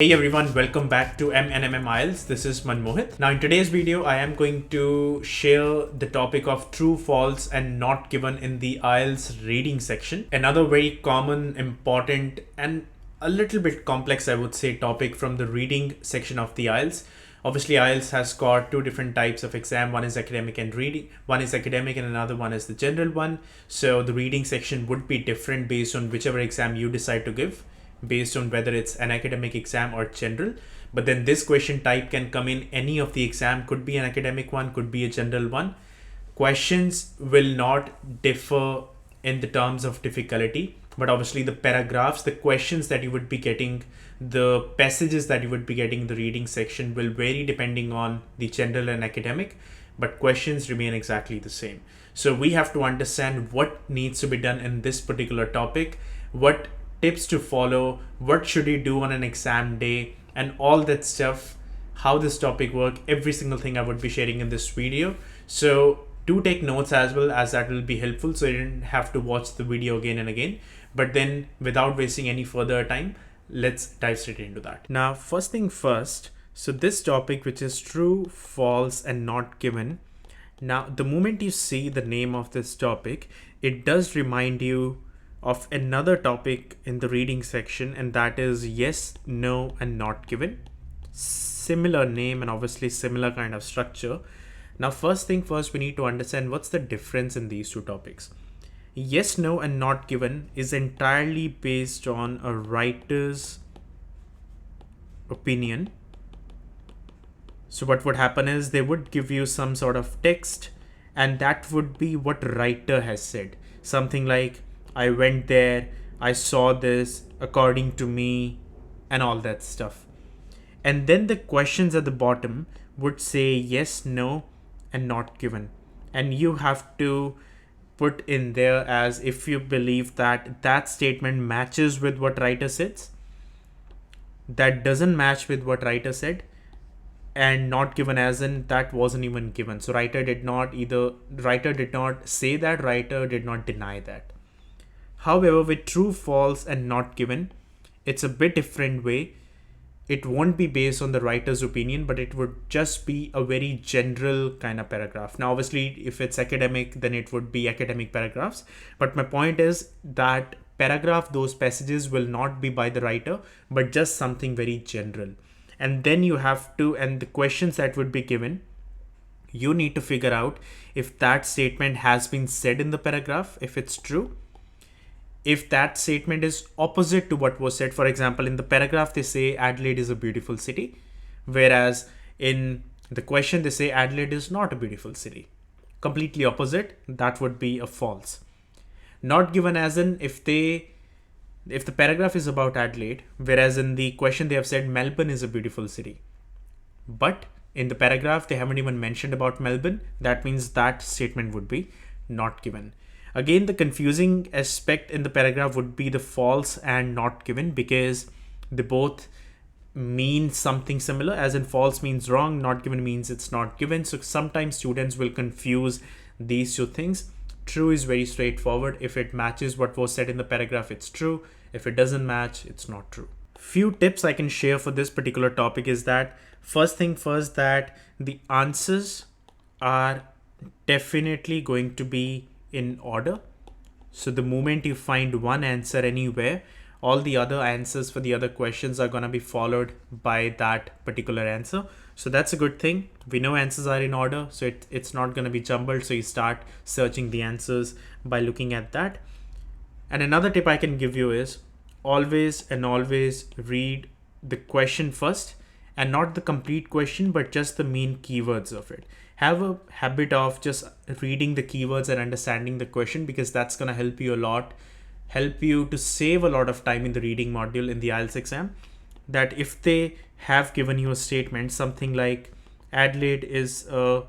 Hey everyone, welcome back to MNMM IELTS. This is Manmohit. Now in today's video, I am going to share the topic of true, false and not given in the IELTS reading section. Another very common, important and a little bit complex, I would say, topic from the reading section of the IELTS. Obviously, IELTS has got two different types of exam. One is academic and reading. One is academic and another one is the general one. So the reading section would be different based on whichever exam you decide to give, based on whether it's an academic exam or general. But then this question type can come in any of the exam, could be an academic one, could be a general one. Questions will not differ in the terms of difficulty, but obviously the paragraphs, the questions that you would be getting, the passages that you would be getting in the reading section will vary depending on the general and academic, but questions remain exactly the same. So we have to understand what needs to be done in this particular topic, what tips to follow, what should you do on an exam day, and all that stuff, how this topic works, every single thing I would be sharing in this video. So do take notes as well, as that will be helpful so you don't have to watch the video again and again. But then without wasting any further time, let's dive straight into that. Now, first thing first, so this topic, which is true, false and not given. Now, the moment you see the name of this topic, it does remind you of another topic in the reading section, and that is yes, no and not given. Similar name and obviously similar kind of structure. Now, first thing first, we need to understand what's the difference in these two topics. Yes, no and not given is entirely based on a writer's opinion. So what would happen is they would give you some sort of text, and that would be what writer has said. Something like, I went there, I saw this, according to me, and all that stuff. And then the questions at the bottom would say yes, no, and not given. And you have to put in there as if you believe that that statement matches with what writer says, that doesn't match with what writer said, and not given as in that wasn't even given. So writer did not say that, writer did not deny that. However, with true, false and not given, it's a bit different way. It won't be based on the writer's opinion, but it would just be a very general kind of paragraph. Now, obviously, if it's academic, then it would be academic paragraphs. But my point is that paragraph, those passages will not be by the writer, but just something very general. And then you have to, and the questions that would be given, you need to figure out if that statement has been said in the paragraph, if it's true. If that statement is opposite to what was said, for example, in the paragraph they say Adelaide is a beautiful city, whereas in the question they say Adelaide is not a beautiful city. Completely opposite, that would be a false. Not given as in if the paragraph is about Adelaide, whereas in the question they have said Melbourne is a beautiful city. But in the paragraph they haven't even mentioned about Melbourne, that means that statement would be not given. Again, the confusing aspect in the paragraph would be the false and not given, because they both mean something similar, as in false means wrong, not given means it's not given. So sometimes students will confuse these two things. True is very straightforward. If it matches what was said in the paragraph, it's true. If it doesn't match, it's not true. Few tips I can share for this particular topic is that first thing first, that the answers are definitely going to be in order. So the moment you find one answer anywhere, all the other answers for the other questions are going to be followed by that particular answer. So that's a good thing. We know answers are in order, so it's not going to be jumbled. So you start searching the answers by looking at that. And another tip I can give you is always read the question first, and not the complete question, but just the main keywords of it. Have a habit of just reading the keywords and understanding the question, because that's going to help you a lot, help you to save a lot of time in the reading module in the IELTS exam. That if they have given you a statement, something like Adelaide is a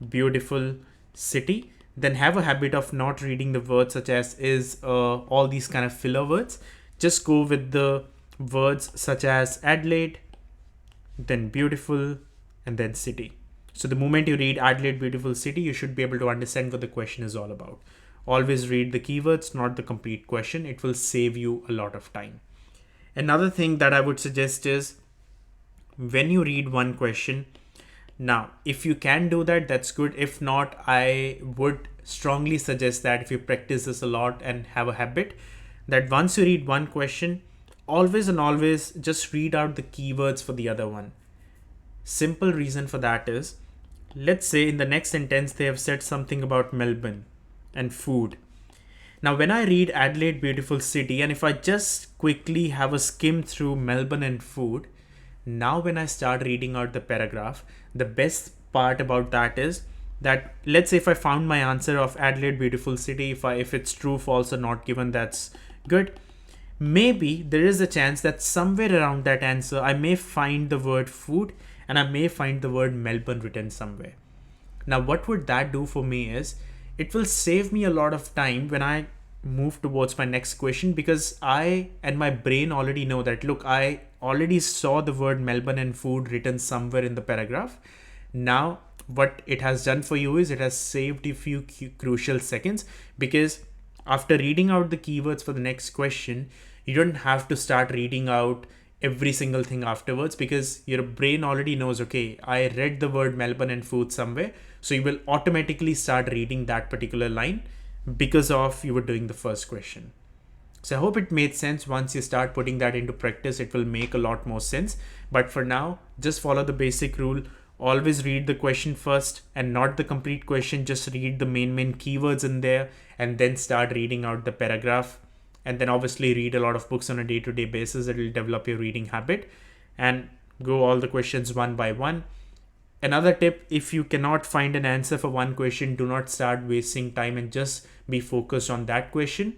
beautiful city, then have a habit of not reading the words such as is, all these kind of filler words. Just go with the words such as Adelaide, then beautiful, and then city. So the moment you read Adelaide beautiful city, you should be able to understand what the question is all about. Always read the keywords, not the complete question. It will save you a lot of time. Another thing that I would suggest is when you read one question. Now, if you can do that, that's good. If not, I would strongly suggest that if you practice this a lot and have a habit, that once you read one question, always and always just read out the keywords for the other one. Simple reason for that is, let's say in the next sentence they have said something about Melbourne and food. Now, when I read Adelaide, beautiful city, and if I just quickly have a skim through Melbourne and food, now when I start reading out the paragraph, the best part about that is that, let's say if I found my answer of Adelaide, beautiful city, if it's true, false, or not given, that's good. Maybe there is a chance that somewhere around that answer I may find the word food and I may find the word Melbourne written somewhere. Now, what would that do for me is it will save me a lot of time when I move towards my next question, because I and my brain already know that, look, I already saw the word Melbourne and food written somewhere in the paragraph. Now, what it has done for you is it has saved a few crucial seconds, because after reading out the keywords for the next question, you don't have to start reading out every single thing afterwards, because your brain already knows, okay, I read the word Melbourne and food somewhere. So you will automatically start reading that particular line because of you were doing the first question. So I hope it made sense. Once you start putting that into practice, it will make a lot more sense. But for now, just follow the basic rule. Always read the question first and not the complete question. Just read the main keywords in there and then start reading out the paragraph. And then obviously read a lot of books on a day-to-day basis. It will develop your reading habit and go all the questions one by one. Another tip, if you cannot find an answer for one question, do not start wasting time and just be focused on that question.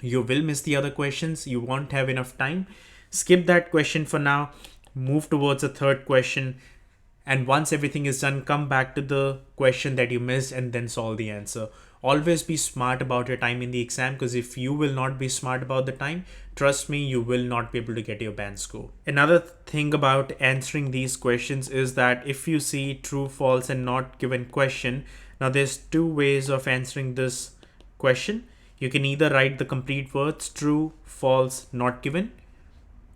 You will miss the other questions. You won't have enough time. Skip that question for now. Move towards a third question. And once everything is done, come back to the question that you missed and then solve the answer. Always be smart about your time in the exam, because if you will not be smart about the time, trust me, you will not be able to get your band score. Another thing about answering these questions is that if you see true, false, and not given question, now there's two ways of answering this question. You can either write the complete words true, false, not given,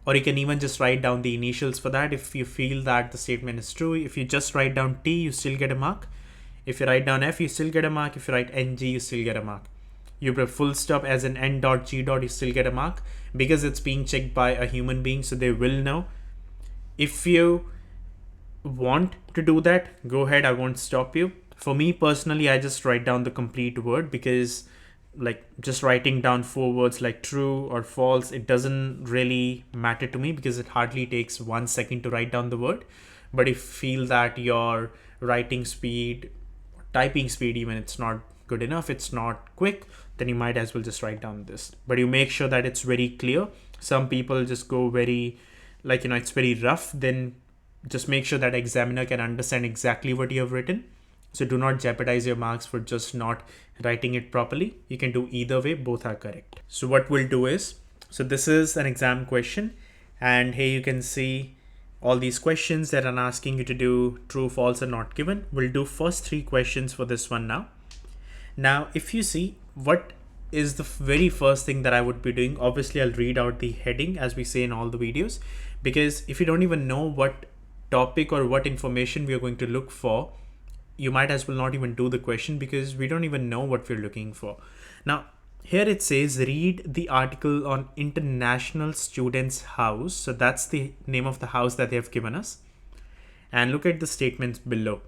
or you can even just write down the initials for that if you feel that the statement is true. If you just write down T, you still get a mark. If you write down F, you still get a mark. If you write NG, you still get a mark. You put full stop as an N dot G dot, you still get a mark, because it's being checked by a human being, so they will know. If you want to do that, go ahead, I won't stop you. For me personally, I just write down the complete word, because like just writing down 4 words like true or false, it doesn't really matter to me, because it hardly takes 1 second to write down the word. But if you feel that your writing speed, typing speed even, it's not good enough, it's not quick, then you might as well just write down this. But you make sure that it's very clear. Some people just go very, like, it's very rough. Then just make sure that examiner can understand exactly what you have written. So do not jeopardize your marks for just not writing it properly. You can do either way, both are correct. So what we'll do is, so this is an exam question, and here you can see all these questions that I'm asking you to do true, false, or not given. We'll do first 3 questions for this one now. Now, if you see, what is the very first thing that I would be doing? Obviously, I'll read out the heading, as we say in all the videos, because if you don't even know what topic or what information we are going to look for, you might as well not even do the question, because we don't even know what we're looking for. Now, here it says read the article on International Students House. So that's the name of the house that they have given us. And look at the statements below.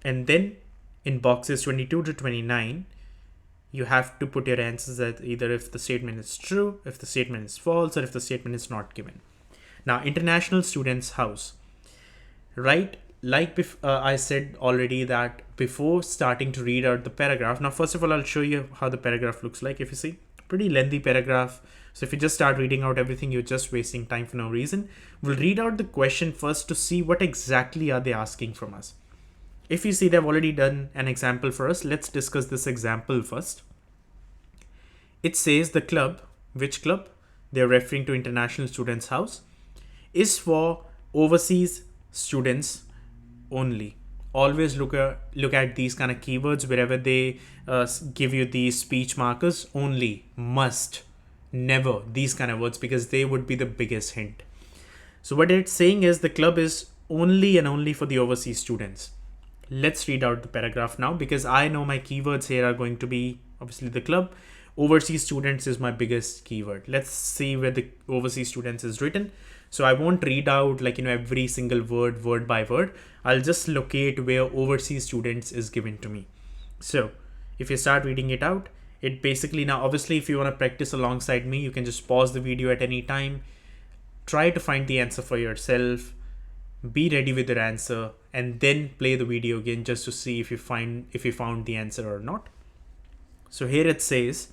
And then in boxes 22 to 29, you have to put your answers at either if the statement is true, if the statement is false, or if the statement is not given. Now, International Students House, right? Like I said already, that before starting to read out the paragraph, now first of all, I'll show you how the paragraph looks like. If you see, pretty lengthy paragraph. So if you just start reading out everything, you're just wasting time for no reason. We'll read out the question first to see what exactly are they asking from us. If you see, they've already done an example for us. Let's discuss this example first. It says the club, which club? They're referring to International Students House, is for overseas students only. Always look at these kind of keywords wherever they give you these speech markers. Only, must, never, these kind of words, because they would be the biggest hint. So what it's saying is the club is only and only for the overseas students. Let's read out the paragraph now, because I know my keywords here are going to be obviously the club. Overseas students is my biggest keyword. Let's see where the overseas students is written. So I won't read out like, every single word by word. I'll just locate where overseas students is given to me. So if you start reading it out, it basically, now obviously if you want to practice alongside me, you can just pause the video at any time, try to find the answer for yourself, be ready with your answer, and then play the video again just to see if you found the answer or not. So here it says,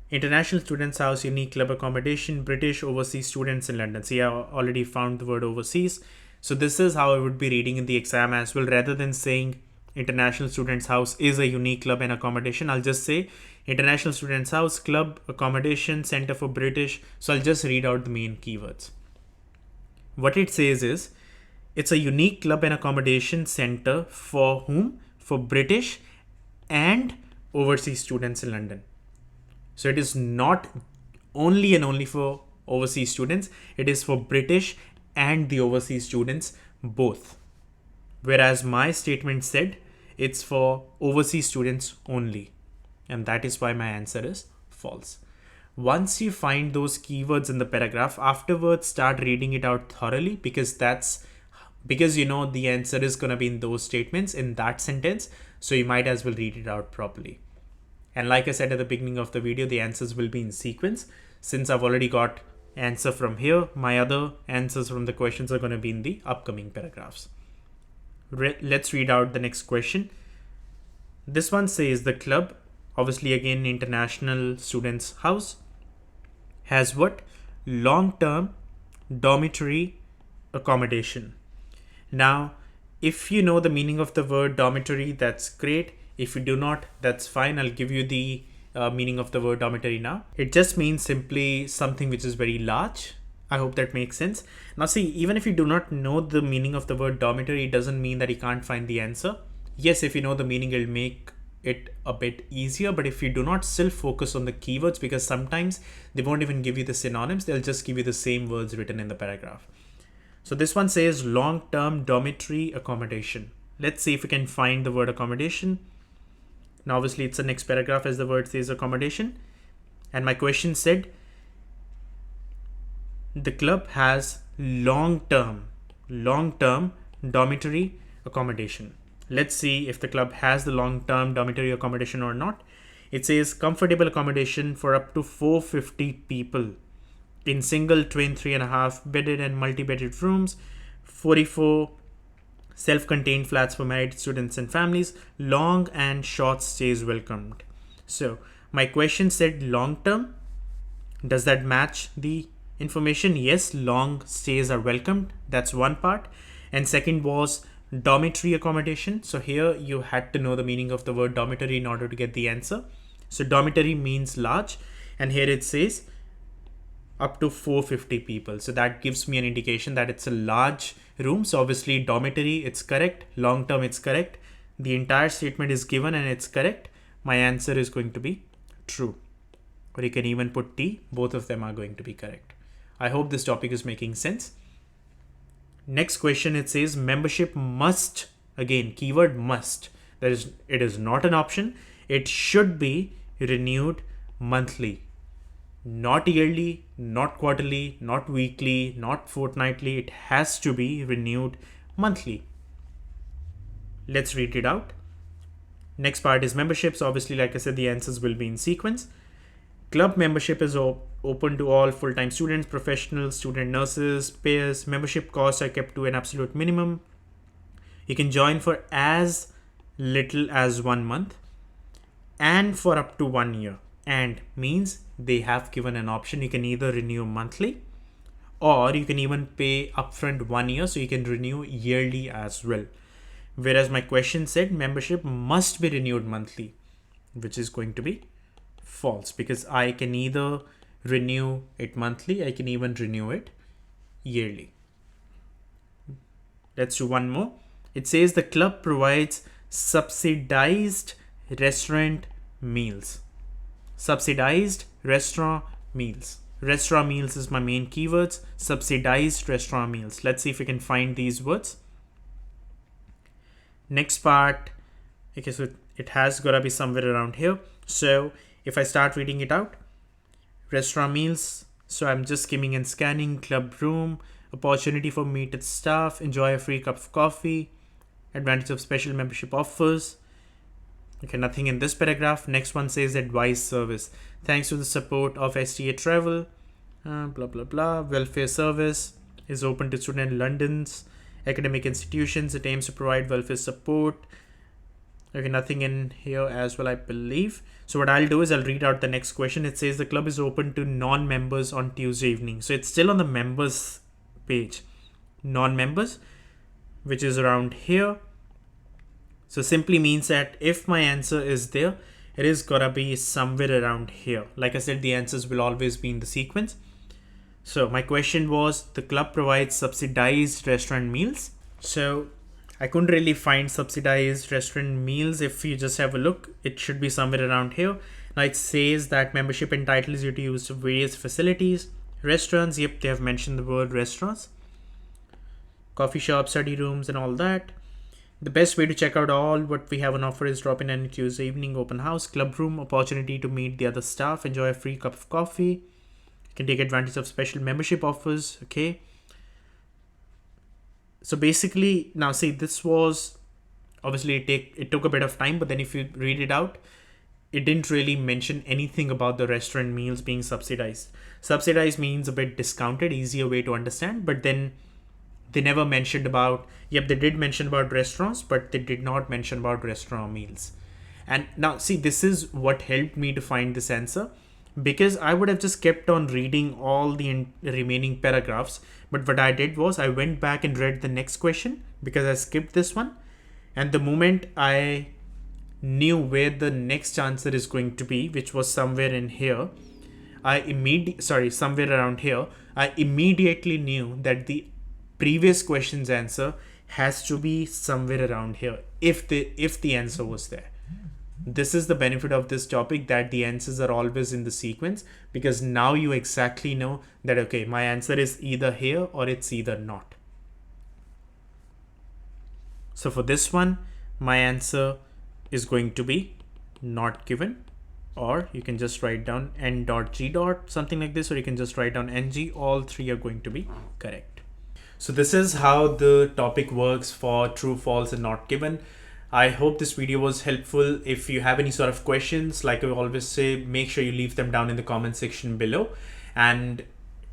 International Students House, unique club accommodation, British overseas students in London. See, I already found the word overseas. So this is how I would be reading in the exam as well. Rather than saying International Students House is a unique club and accommodation, I'll just say International Students House, club, accommodation, center for British. So I'll just read out the main keywords. What it says is, it's a unique club and accommodation center for whom? For British and overseas students in London. So it is not only and only for overseas students, it is for British and the overseas students both. Whereas my statement said it's for overseas students only. And that is why my answer is false. Once you find those keywords in the paragraph, afterwards start reading it out thoroughly, because the answer is going to be in those statements, in that sentence. So you might as well read it out properly. And like I said at the beginning of the video, the answers will be in sequence. Since I've already got answer from here, my other answers from the questions are going to be in the upcoming paragraphs. Let's read out the next question. This one says the club, obviously again International Students House, has what? Long-term dormitory accommodation. Now, if you know the meaning of the word dormitory, that's great. If you do not, that's fine. I'll give you the meaning of the word dormitory now. It just means simply something which is very large. I hope that makes sense. Now see, even if you do not know the meaning of the word dormitory, it doesn't mean that you can't find the answer. Yes, if you know the meaning, it'll make it a bit easier. But if you do not, still focus on the keywords, because sometimes they won't even give you the synonyms. They'll just give you the same words written in the paragraph. So this one says long-term dormitory accommodation. Let's see if we can find the word accommodation. Now, obviously, it's the next paragraph as the word says accommodation. And my question said, the club has long-term dormitory accommodation. Let's see if the club has the long-term dormitory accommodation or not. It says comfortable accommodation for up to 450 people in single, twin, 3.5 bedded and multi-bedded rooms, 44 self-contained flats for married students and families, long and short stays welcomed. So my question said long term. Does that match the information? Yes, long stays are welcomed. That's one part. And second was dormitory accommodation. So here you had to know the meaning of the word dormitory in order to get the answer. So dormitory means large, and here it says up to 450 people. So that gives me an indication that it's a large room. So obviously dormitory, it's correct. Long term, it's correct. The entire statement is given and it's correct. My answer is going to be true. Or you can even put T. Both of them are going to be correct. I hope this topic is making sense. Next question, it says membership must, again, keyword must. It is not an option. It should be renewed monthly. Not yearly, not quarterly, not weekly, not fortnightly. It has to be renewed monthly. Let's read it out. Next part is memberships. Obviously, like I said, the answers will be in sequence. Club membership is open to all full-time students, professionals, student nurses, payers. Membership costs are kept to an absolute minimum. You can join for as little as 1 month and for up to 1 year. And means they have given an option. You can either renew monthly or you can even pay upfront 1 year, so you can renew yearly as well. Whereas my question said membership must be renewed monthly, which is going to be false, because I can either renew it monthly, I can even renew it yearly. Let's do one more. It says the club provides subsidized restaurant meals. Subsidized restaurant meals. Restaurant meals is my main keywords. Subsidized restaurant meals. Let's see if we can find these words. Next part. Okay, so it has gotta be somewhere around here. So if I start reading it out, restaurant meals. So I'm just skimming and scanning. Club room, opportunity for meeted staff, enjoy a free cup of coffee, advantage of special membership offers. Okay, nothing in this paragraph. Next one says advice service. Thanks to the support of STA Travel, blah blah blah. Welfare service is open to students in London's academic institutions. It aims to provide welfare support. Okay, nothing in here as well, I believe. So what I'll do is I'll read out the next question. It says the club is open to non-members on Tuesday evening. So it's still on the members page. Non-members, which is around here. So simply means that if my answer is there, it is gonna be somewhere around here. Like I said, the answers will always be in the sequence. So my question was, the club provides subsidized restaurant meals. So I couldn't really find subsidized restaurant meals. If you just have a look, it should be somewhere around here. Now it says that membership entitles you to use various facilities. Restaurants, yep, they have mentioned the word restaurants. Coffee shops, study rooms and all that. The best way to check out all what we have on offer is drop in any Tuesday evening, open house, club room, opportunity to meet the other staff, enjoy a free cup of coffee. You can take advantage of special membership offers, okay? So basically, now see, this was, obviously it took a bit of time, but then if you read it out, it didn't really mention anything about the restaurant meals being subsidized. Subsidized means a bit discounted, easier way to understand, but then they never mentioned about, yep, they did mention about restaurants, but they did not mention about restaurant meals. And now see, this is what helped me to find this answer, because I would have just kept on reading all the remaining paragraphs. But what I did was I went back and read the next question because I skipped this one. And the moment I knew where the next answer is going to be, which was somewhere in here, somewhere around here, I immediately knew that the previous question's answer has to be somewhere around here if the answer was there. This is the benefit of this topic, that the answers are always in the sequence, because now you exactly know that, okay, my answer is either here or it's either not. So for this one, my answer is going to be not given, or you can just write down n.g. something like this, or you can just write down ng. All three are going to be correct. So this is how the topic works for true, false, and not given. I hope this video was helpful. If you have any sort of questions, like I always say, make sure you leave them down in the comment section below. And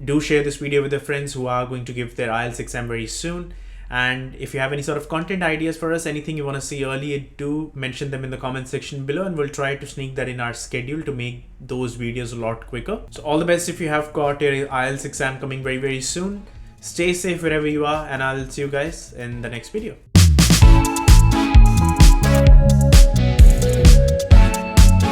do share this video with your friends who are going to give their IELTS exam very soon. And if you have any sort of content ideas for us, anything you want to see early, do mention them in the comment section below, and we'll try to sneak that in our schedule to make those videos a lot quicker. So all the best if you have got your IELTS exam coming very, very soon. Stay safe wherever you are, and I'll see you guys in the next video.